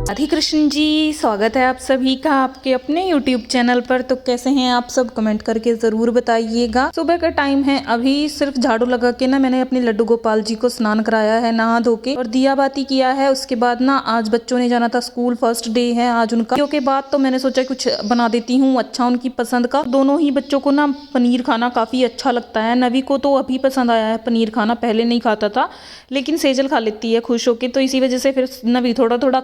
राधे कृष्ण जी, स्वागत है आप सभी का आपके अपने YouTube चैनल पर। तो कैसे हैं आप सब, कमेंट करके ज़रूर बताइएगा। सुबह का टाइम है, अभी सिर्फ झाड़ू लगा के ना मैंने अपने लड्डू गोपाल जी को स्नान कराया है नहा धो के, और दिया बाती किया है। उसके बाद ना आज बच्चों ने जाना था स्कूल, फर्स्ट डे है आज उनका। के बाद तो मैंने सोचा कुछ बना देती हूँ अच्छा उनकी पसंद का। दोनों ही बच्चों को ना पनीर खाना काफ़ी अच्छा लगता है। नवी को तो अभी पसंद आया है पनीर खाना, पहले नहीं खाता था, लेकिन सेजल खा लेती है खुश होके, तो इसी वजह से फिर नवी थोड़ा थोड़ा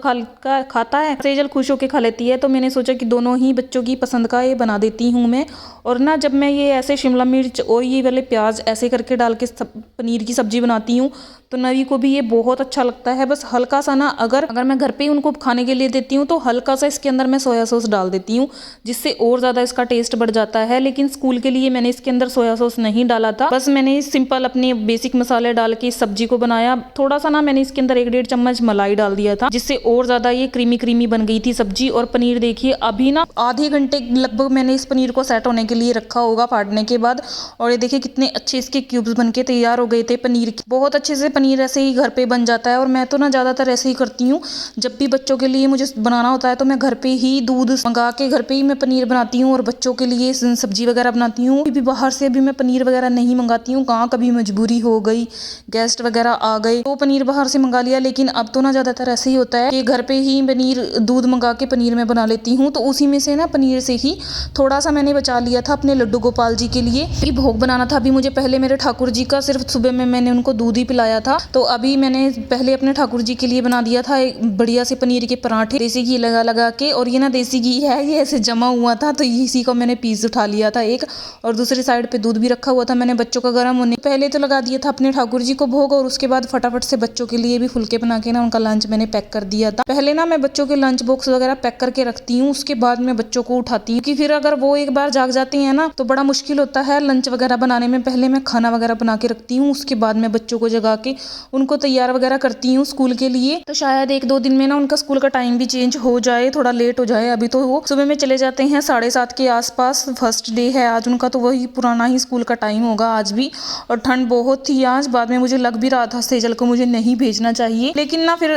खाता है, सेजल खुश होके खा लेती है। तो मैंने सोचा कि दोनों ही बच्चों की पसंद का ये बना देती हूँ मैं। और ना जब मैं ये ऐसे शिमला मिर्च और ये वाले प्याज ऐसे करके डाल के पनीर की सब्जी बनाती हूँ तो नवी को भी ये बहुत अच्छा लगता है। बस हल्का सा ना अगर मैं घर पे ही उनको खाने के लिए देती हूँ तो हल्का सा इसके अंदर मैं सोया सॉस डाल देती हूँ, जिससे और ज़्यादा इसका टेस्ट बढ़ जाता है। लेकिन स्कूल के लिए मैंने इसके अंदर सोया सॉस नहीं डाला था, बस मैंने सिंपल अपने बेसिक मसाले डाल के इस सब्जी को बनाया। थोड़ा सा ना मैंने इसके अंदर 1-1.5 चम्मच मलाई डाल दिया था, जिससे और ज़्यादा ये क्रीमी क्रीमी बन गई थी सब्जी। और पनीर देखिए अभी ना आधे घंटे लगभग मैंने इस पनीर को सेट होने के लिए रखा होगा फाड़ने के बाद, और ये देखिए कितने अच्छे इसके क्यूब्स बन के तैयार हो गए थे पनीर के। बहुत अच्छे से पनीर ऐसे ही घर पे बन जाता है। और मैं तो ना ज़्यादातर ऐसे ही करती हूँ, जब भी बच्चों के लिए मुझे बनाना होता है तो मैं घर पे ही दूध मंगा के घर पे ही मैं पनीर बनाती हूँ और बच्चों के लिए सब्जी वगैरह बनाती हूँ। भी बाहर से भी मैं पनीर वगैरह नहीं मंगाती हूँ, कहाँ कभी मजबूरी हो गई, गेस्ट वगैरह आ गए तो पनीर बाहर से मंगा लिया। लेकिन अब तो ना ज़्यादातर ऐसे ही होता है कि घर पे ही पनीर दूध मंगा के पनीर में बना लेती हूँ। तो उसी में से ना पनीर से ही थोड़ा सा मैंने बचा लिया था अपने लड्डू गोपाल जी के लिए। ये भोग बनाना था अभी मुझे, पहले मेरे ठाकुर जी का सिर्फ सुबह में मैंने उनको दूध ही पिलाया था, तो अभी मैंने पहले अपने ठाकुर जी के लिए बना दिया था एक बढ़िया से पनीर के पराठे देसी घी लगा लगा के। और ये ना देसी घी है, ये ऐसे जमा हुआ था तो इसी को मैंने पीस उठा लिया था एक, और दूसरी साइड पे दूध भी रखा हुआ था मैंने बच्चों का गर्म होने। पहले तो लगा दिया था अपने ठाकुर जी को भोग, और उसके बाद फटाफट से बच्चों के लिए भी फुलके बना के ना उनका लंच मैंने पैक कर दिया था। पहले ना मैं बच्चों के लंच बॉक्स वगैरह पैक करके रखती हूँ, उसके बाद मैं बच्चों को उठाती हूँ, क्योंकि फिर अगर वो एक बार जाग जाते हैं ना तो बड़ा मुश्किल होता है लंच वगैरह बनाने में। पहले मैं खाना वगैरह बना के रखती हूँ, उसके बाद मैं बच्चों को जगा के उनको तैयार वगैरह करती हूँ स्कूल के लिए। तो शायद 1-2 दिन में ना उनका स्कूल का टाइम भी चेंज हो जाए, थोड़ा लेट हो जाए। अभी तो वो सुबह में चले जाते हैं 7:30 के आसपास, फर्स्ट डे है आज उनका, तो वही पुराना ही स्कूल का टाइम होगा आज भी। और ठंड बहुत थी आज, बाद में मुझे लग भी रहा था सेजल को मुझे नहीं भेजना चाहिए, लेकिन ना फिर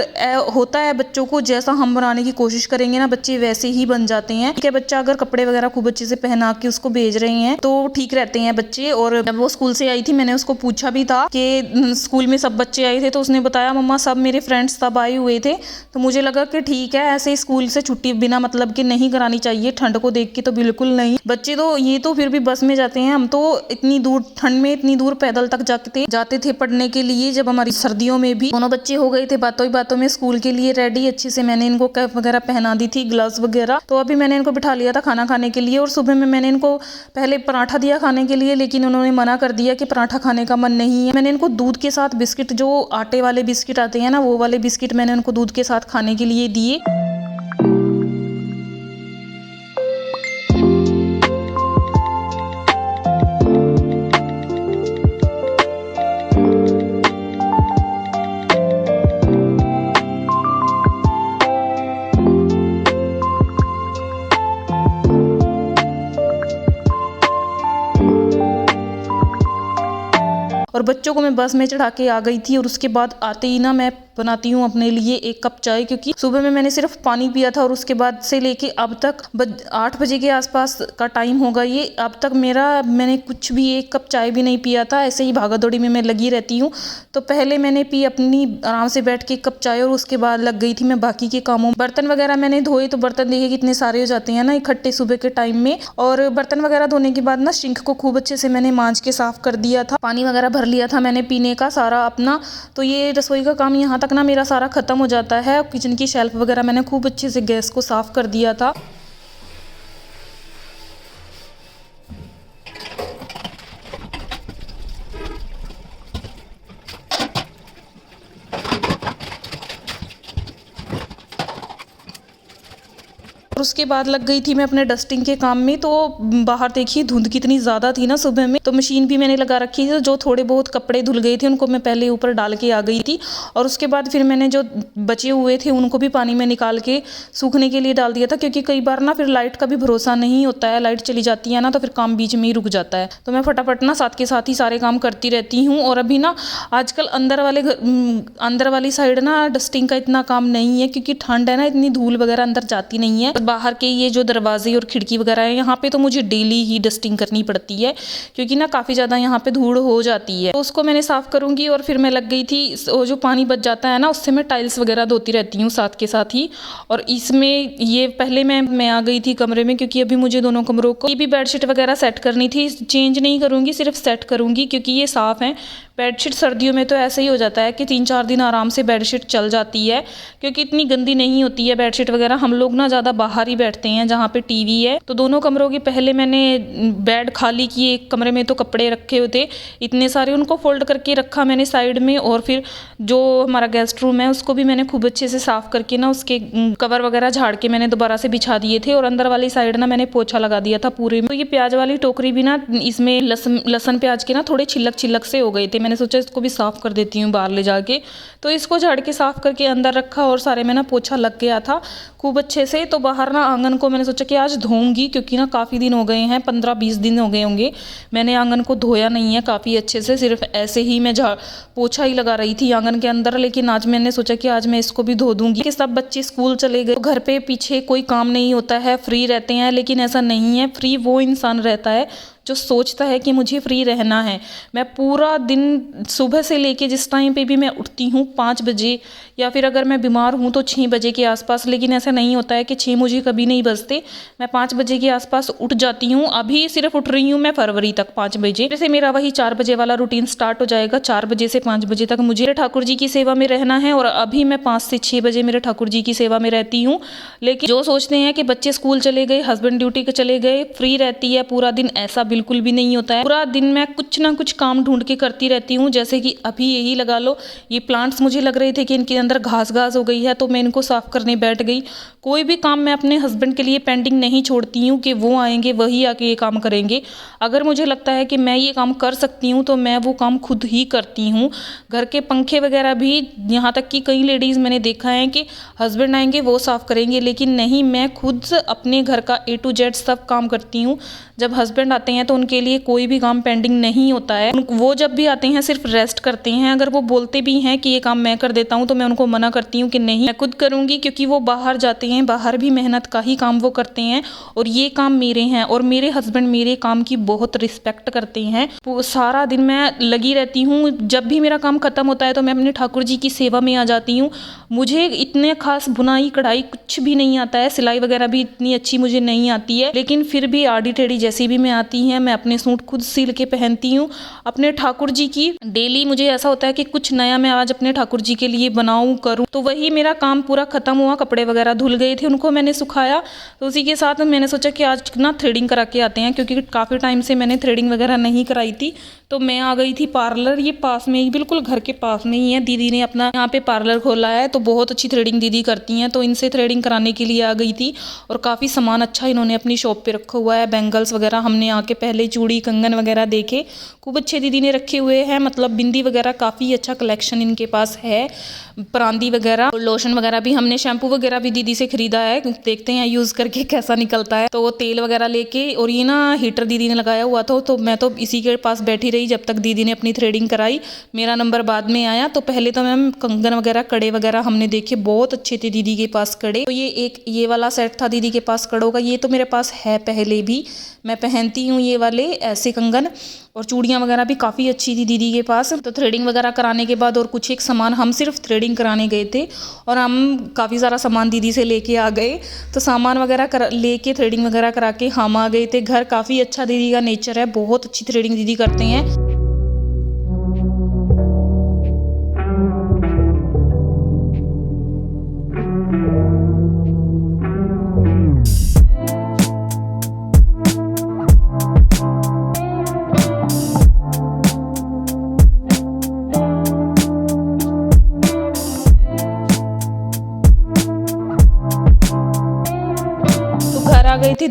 होता है बच्चों को जैसा हम बनाने की कोशिश करेंगे ना बच्चे वैसे ही बन जाते हैं। ठीक है, बच्चा अगर कपड़े वगैरह खूब अच्छे से पहना के उसको भेज रहे हैं तो ठीक रहते हैं बच्चे। और जब वो स्कूल से आई थी मैंने उसको पूछा भी था कि स्कूल में सब बच्चे आए थे, तो उसने बताया मम्मा सब मेरे फ्रेंड्स सब आए हुए थे। तो मुझे लगा कि ठीक है, ऐसे स्कूल से छुट्टी बिना मतलब कि नहीं करानी चाहिए, ठंड को देख के तो बिल्कुल नहीं। बच्चे तो ये तो फिर भी बस में जाते हैं, हम तो इतनी दूर ठंड में इतनी दूर पैदल तक जाते थे पढ़ने के लिए। जब हमारी सर्दियों में भी दोनों बच्चे हो गए थे बातों ही बातों में स्कूल के लिए रेडी, अच्छे से मैंने इनको कैप वगैरह पहना दी थी, ग्लव्स वगैरह। तो अभी मैंने इनको बिठा लिया था खाना खाने के लिए, और सुबह में मैंने इनको पहले पराठा दिया खाने के लिए, लेकिन उन्होंने मना कर दिया कि पराठा खाने का मन नहीं है। मैंने इनको दूध के साथ बिस्किट, जो आटे वाले बिस्किट आते हैं ना, वो वाले बिस्किट मैंने उनको दूध के साथ खाने के लिए दिए। और बच्चों को मैं बस में चढ़ा के आ गई थी, और उसके बाद आते ही ना मैं बनाती हूँ अपने लिए 1 कप चाय, क्योंकि सुबह में मैंने सिर्फ पानी पिया था, और उसके बाद से लेके अब तक 8 बजे के आसपास का टाइम होगा ये, अब तक मैंने कुछ भी 1 कप चाय भी नहीं पिया था। ऐसे ही भागा दौड़ी में मैं लगी रहती हूँ। तो पहले मैंने पी अपनी आराम से बैठ के 1 कप चाय, और उसके बाद लग गई थी मैं बाकी के कामों। बर्तन वगैरह मैंने धोए, तो बर्तन देखिए कितने सारे हो जाते हैं ना इकट्ठे सुबह के टाइम में। और बर्तन वगैरह धोने के बाद ना सिंक को खूब अच्छे से मैंने मांज के साफ कर दिया था, पानी वगैरह भर लिया था मैंने पीने का सारा अपना। तो ये रसोई का काम यहाँ तक ना मेरा सारा खत्म हो जाता है। किचन की शेल्फ वगैरह मैंने खूब अच्छे से गैस को साफ कर दिया था। और उसके बाद लग गई थी मैं अपने डस्टिंग के काम में। तो बाहर देखिए धुंध कितनी ज़्यादा थी ना सुबह में, तो मशीन भी मैंने लगा रखी थी। तो जो थोड़े बहुत कपड़े धुल गए थे उनको मैं पहले ऊपर डाल के आ गई थी, और उसके बाद फिर मैंने जो बचे हुए थे उनको भी पानी में निकाल के सूखने के लिए डाल दिया था, क्योंकि कई बार ना फिर लाइट का भी भरोसा नहीं होता है, लाइट चली जाती है ना तो फिर काम बीच में ही रुक जाता है। तो मैं फटाफट ना साथ के साथ ही सारे काम करती रहती हूँ। और अभी ना आजकल अंदर वाली साइड ना डस्टिंग का इतना काम नहीं है, क्योंकि ठंड है ना, इतनी धूल वगैरह अंदर जाती नहीं है। बाहर के ये जो दरवाजे और खिड़की वगैरह है यहाँ पे तो मुझे डेली ही डस्टिंग करनी पड़ती है, क्योंकि ना काफ़ी ज़्यादा यहाँ पे धूल हो जाती है। तो उसको मैंने साफ़ करूँगी। और फिर मैं लग गई थी, वो जो पानी बच जाता है ना उससे मैं टाइल्स वगैरह धोती रहती हूँ साथ के साथ ही। और इसमें ये पहले मैं आ गई थी कमरे में, क्योंकि अभी मुझे दोनों कमरों को ये भी बेडशीट वगैरह सेट करनी थी। चेंज नहीं करूँगी, सिर्फ सेट करूँगी, क्योंकि ये साफ़ है। बेडशीट सर्दियों में तो ऐसे ही हो जाता है कि 3-4 दिन आराम से बेडशीट चल जाती है, क्योंकि इतनी गंदी नहीं होती है बेडशीट वगैरह। हम लोग ना ज़्यादा बाहर ही बैठते हैं जहाँ पे टीवी है। तो दोनों कमरों की पहले मैंने बेड खाली किए, एक कमरे में तो कपड़े रखे हुए थे इतने सारे, उनको फोल्ड करके रखा मैंने साइड में। और फिर जो हमारा गेस्ट रूम है उसको भी मैंने खूब अच्छे से साफ़ करके ना उसके कवर वगैरह झाड़ के मैंने दोबारा से बिछा दिए थे। और अंदर वाली साइड ना मैंने पोछा लगा दिया था पूरे में। तो ये प्याज वाली टोकरी भी ना, इसमें लहसुन प्याज के ना थोड़े छिलक से हो गए थे। मैंने सोचा इसको भी साफ़ कर देती हूँ बाहर ले जाके। तो इसको झाड़ के साफ़ करके अंदर रखा, और सारे में ना पोछा लग गया था खूब अच्छे से। तो बाहर ना आंगन को मैंने सोचा कि आज धोऊंगी, क्योंकि ना काफ़ी दिन हो गए हैं, 15-20 दिन हो गए होंगे मैंने आंगन को धोया नहीं है काफ़ी अच्छे से। सिर्फ ऐसे ही मैं पोछा ही लगा रही थी आंगन के अंदर। लेकिन आज मैंने सोचा कि आज मैं इसको भी धो दूंगी, कि सब बच्चे स्कूल चले गए, तो घर पे पीछे कोई काम नहीं होता है, फ्री रहते हैं। लेकिन ऐसा नहीं है, फ्री वो इंसान रहता है जो सोचता है कि मुझे फ्री रहना है। मैं पूरा दिन सुबह से लेके जिस टाइम पे भी मैं उठती हूँ 5 बजे, या फिर अगर मैं बीमार हूँ तो 6 बजे के आसपास। लेकिन ऐसा नहीं होता है कि 6 मुझे कभी नहीं बजते, मैं 5 बजे के आसपास उठ जाती हूँ। अभी सिर्फ उठ रही हूँ मैं फरवरी तक 5 बजे, जैसे मेरा वही 4 बजे वाला रूटीन स्टार्ट हो जाएगा। 4 बजे से 5 बजे तक मुझे ठाकुर जी की सेवा में रहना है, और अभी मैं 5 से 6 बजे मेरे ठाकुर जी की सेवा में रहती हूँ। लेकिन जो सोचते हैं कि बच्चे स्कूल चले गए, हस्बैंड ड्यूटी के चले गए, फ्री रहती है पूरा दिन, ऐसा बिल्कुल भी नहीं होता है। पूरा दिन मैं कुछ ना कुछ काम ढूंढ के करती रहती हूँ। जैसे कि अभी यही लगा लो, ये प्लांट्स मुझे लग रहे थे कि इनके अंदर घास हो गई है, तो मैं इनको साफ करने बैठ गई। कोई भी काम मैं अपने हस्बैंड के लिए पेंडिंग नहीं छोड़ती हूँ कि वो आएंगे वही आके ये काम करेंगे। अगर मुझे लगता है कि मैं ये काम कर सकती हूँ तो मैं वो काम खुद ही करती हूँ। घर के पंखे वगैरह भी, यहाँ तक कि कई लेडीज़ मैंने देखा है कि हस्बैंड आएंगे वो साफ़ करेंगे, लेकिन नहीं, मैं खुद अपने घर का A to Z सब काम करती हूँ। जब हस्बैंड आते हैं तो उनके लिए कोई भी काम पेंडिंग नहीं होता है। वो जब भी आते हैं सिर्फ रेस्ट करते हैं। अगर वो बोलते भी हैं कि ये काम मैं कर देता हूँ तो मैं उनको मना करती हूँ कि नहीं, मैं खुद करूँगी, क्योंकि वो बाहर जाते हैं, बाहर भी मेहनत का ही काम वो करते हैं, और ये काम मेरे हैं। और मेरे हस्बैंड मेरे काम की बहुत रिस्पेक्ट करते हैं। सारा दिन मैं लगी रहती हूँ। जब भी मेरा काम खत्म होता है तो मैं अपने ठाकुर जी की सेवा में आ जाती हूँ। मुझे इतने खास बुनाई कढ़ाई कुछ भी नहीं आता है, सिलाई वगैरह भी इतनी अच्छी मुझे नहीं आती है, लेकिन फिर भी आड़ी टेढ़ी जैसी भी मैं आती हैं, मैं अपने सूट खुद सिल के पहनती हूँ अपने ठाकुर जी की। डेली मुझे ऐसा होता है कि कुछ नया मैं आज अपने ठाकुर जी के लिए बनाऊं करूं। तो वही मेरा काम पूरा खत्म हुआ। कपड़े वगैरह धुल गए थे, उनको मैंने सुखाया। तो उसी के साथ मैंने सोचा कि आज ना थ्रेडिंग करा के आते हैं, क्योंकि काफ़ी टाइम से मैंने थ्रेडिंग वगैरह नहीं कराई थी। तो मैं आ गई थी पार्लर, ये पास में ही, बिल्कुल घर के पास में ही है। दीदी ने अपना यहाँ पे पार्लर खोला है, तो बहुत अच्छी थ्रेडिंग दीदी करती हैं, तो इनसे थ्रेडिंग कराने के लिए आ गई थी। और काफ़ी सामान अच्छा इन्होंने अपनी शॉप पे रखा हुआ है, बैंगल्स वगैरह। हमने आके पहले चूड़ी कंगन वगैरह देखे, खूब अच्छे दीदी ने रखे हुए हैं, मतलब बिंदी वगैरह काफ़ी अच्छा कलेक्शन इनके पास है, परांदी वगैरह, लोशन वगैरह भी। हमने शैम्पू वगैरह भी दीदी से खरीदा है, देखते हैं यूज़ करके कैसा निकलता है। तो तेल वगैरह लेके, और ये ना हीटर दीदी ने लगाया हुआ था, तो मैं तो इसी के पास बैठी रही जब तक दीदी ने अपनी थ्रेडिंग कराई। मेरा नंबर बाद में आया। तो पहले तो मैम कंगन वगैरह, कड़े वगैरह हमने देखे, बहुत अच्छे थे दीदी के पास कड़े। तो ये वाला सेट था दीदी के पास कड़ों का, ये तो मेरे पास है पहले भी, मैं पहनती हूँ ये वाले ऐसे कंगन। और चूड़ियाँ वगैरह भी काफ़ी अच्छी थी दीदी के पास। तो थ्रेडिंग वगैरह कराने के बाद और कुछ एक सामान, हम सिर्फ थ्रेडिंग कराने गए थे और हम काफ़ी सारा सामान दीदी से लेके आ गए। तो सामान वगैरह लेके थ्रेडिंग वगैरह करा के हम आ गए थे घर। काफ़ी अच्छा दीदी का नेचर है, बहुत अच्छी थ्रेडिंग दीदी करते हैं।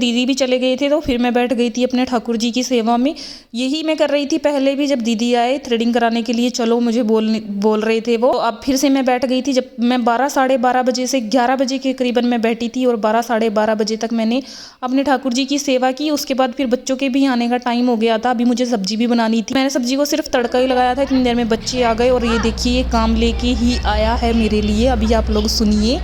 दीदी भी चले गए थे तो फिर मैं बैठ गई थी अपने ठाकुर जी की सेवा में। यही मैं कर रही थी पहले भी, जब दीदी आए थ्रेडिंग कराने के लिए, चलो मुझे बोल रहे थे वो। अब फिर से मैं बैठ गई थी। जब मैं 12 साढ़े 12 बजे से 11 बजे के करीबन मैं बैठी थी और 12 साढ़े 12 बजे तक मैंने अपने ठाकुर जी की सेवा की। उसके बाद फिर बच्चों के भी आने का टाइम हो गया था। अभी मुझे सब्जी भी बनानी थी। मैंने सब्जी को सिर्फ तड़का ही लगाया था, इतनी देर में बच्चे आ गए और ये देखिए काम लेके ही आया है मेरे लिए। अभी आप लोग सुनिए।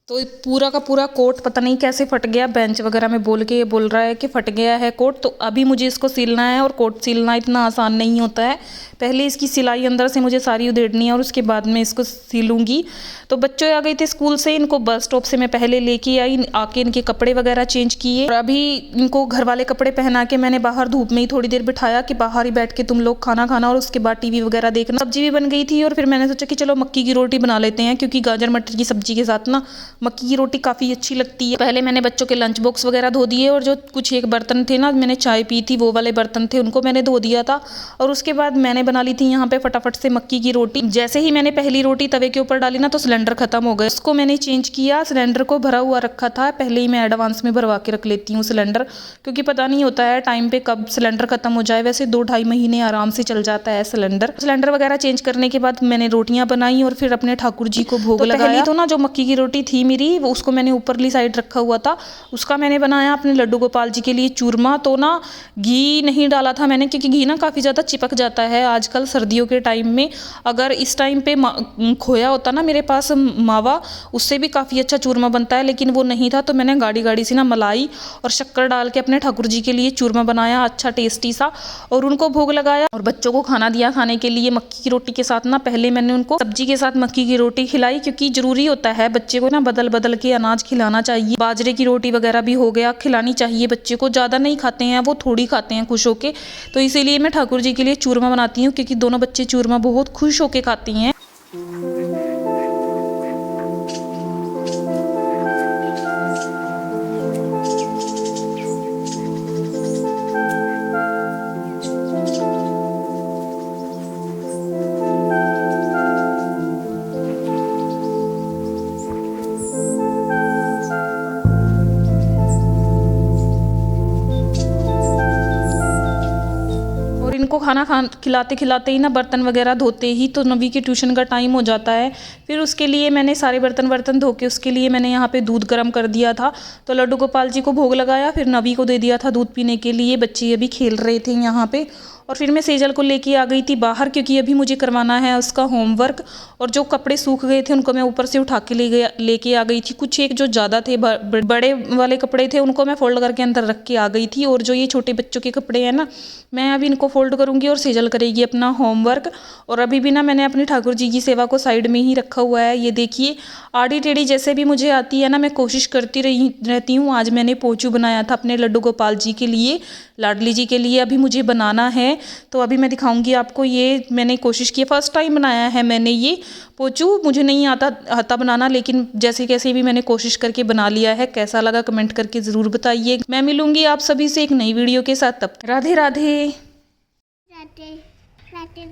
तो पूरा का पूरा कोट पता नहीं कैसे फट गया, बेंच वगैरह में बोल के ये बोल रहा है कि फट गया है कोट। तो अभी मुझे इसको सिलना है और कोट सिलना इतना आसान नहीं होता है। पहले इसकी सिलाई अंदर से मुझे सारी उधेड़नी है और उसके बाद में इसको सिलूंगी। तो बच्चे आ गए थे स्कूल से, इनको बस स्टॉप से मैं पहले लेके आई, आके इनके कपड़े वगैरह चेंज किए और अभी इनको घर वाले कपड़े पहना के मैंने बाहर धूप में ही थोड़ी देर बिठाया कि बाहर ही बैठ के तुम लोग खाना खाना और उसके बाद टीवी वगैरह देखना। सब्जी भी बन गई थी और फिर मैंने सोचा कि चलो मक्की की रोटी बना लेते हैं, क्योंकि गाजर मटर की सब्जी के साथ ना मक्की की रोटी काफ़ी अच्छी लगती है। पहले मैंने बच्चों के लंच बॉक्स वगैरह धो दिए और जो कुछ एक बर्तन थे ना, मैंने चाय पी थी वो वाले बर्तन थे, उनको मैंने धो दिया था। और उसके बाद मैंने बना ली थी यहाँ पे फटाफट से मक्की की रोटी। जैसे ही मैंने पहली रोटी तवे के ऊपर डाली ना तो सिलेंडर खत्म हो गया। उसको मैंने चेंज किया, सिलेंडर को भरा हुआ रखा था, पहले ही मैं एडवांस में भरवा के रख लेती हूँ सिलेंडर, क्योंकि पता नहीं होता है टाइम पे कब सिलेंडर खत्म हो जाए। वैसे 2-2.5 महीने आराम से चल जाता है सिलेंडर वगैरह चेंज करने के बाद मैंने रोटियां बनाई और फिर अपने ठाकुर जी को भोग लगाया। पहली तो ना जो मक्की की रोटी थी मेरी, वो उसको मैंने ऊपरली साइड रखा हुआ था, उसका मैंने बनाया अपने लड्डू गोपाल जी के लिए चूरमा। तो ना घी नहीं डाला था मैंने, क्योंकि घी ना काफ़ी ज़्यादा चिपक जाता है आजकल सर्दियों के टाइम में। अगर इस टाइम पे खोया होता ना मेरे पास मावा, उससे भी काफ़ी अच्छा चूरमा बनता है, लेकिन वो नहीं था। तो मैंने गाढ़ी सी ना मलाई और शक्कर डाल के अपने ठाकुर जी के लिए चूरमा बनाया, अच्छा टेस्टी सा, और उनको भोग लगाया और बच्चों को खाना दिया खाने के लिए मक्की की रोटी के साथ ना। पहले मैंने उनको सब्जी के साथ मक्की की रोटी खिलाई, क्योंकि ज़रूरी होता है बच्चे को ना बदल बदल के अनाज खिलाना चाहिए। बाजरे की रोटी वगैरह भी हो गया, खिलानी चाहिए बच्चे को। ज़्यादा नहीं खाते हैं वो, थोड़ी खाते हैं खुश होके। तो इसीलिए मैं ठाकुर जी के लिए चूरमा बनाती हूँ, क्योंकि दोनों बच्चे चूरमा बहुत खुश होके खाते हैं। इनको खाना खिलाते खिलाते ही ना बर्तन वगैरह धोते ही तो नवी की ट्यूशन का टाइम हो जाता है। फिर उसके लिए मैंने सारे बर्तन धो के उसके लिए मैंने यहाँ पे दूध गर्म कर दिया था। तो लड्डू गोपाल जी को भोग लगाया, फिर नवी को दे दिया था दूध पीने के लिए। बच्चे अभी खेल रहे थे यहाँ पे। और फिर मैं सेजल को लेके आ गई थी बाहर, क्योंकि अभी मुझे करवाना है उसका होमवर्क। और जो कपड़े सूख गए थे उनको मैं ऊपर से उठा के लेके आ गई थी। कुछ एक जो ज़्यादा थे बड़े वाले कपड़े थे, उनको मैं फोल्ड करके अंदर रख के आ गई थी। और जो ये छोटे बच्चों के कपड़े हैं ना, मैं अभी इनको फोल्ड करूँगी और सेजल करेगी अपना होमवर्क। और अभी भी ना मैंने अपनी ठाकुर जी की सेवा को साइड में ही रखा हुआ है। ये देखिए आड़ी टेढ़ी जैसे भी मुझे आती है ना, मैं कोशिश करती रहती हूँ। आज मैंने पोचू बनाया था अपने लड्डू गोपाल जी के लिए, लाडली जी के लिए। अभी मुझे बनाना है, तो अभी मैं दिखाऊंगी आपको। ये मैंने कोशिश की, फर्स्ट टाइम बनाया है मैंने ये पोचू। मुझे नहीं आता बनाना, लेकिन जैसे कैसे भी मैंने कोशिश करके बना लिया है। कैसा लगा कमेंट करके ज़रूर बताइए। मैं मिलूंगी आप सभी से एक नई वीडियो के साथ। तब राधे राधे। राधे राधे।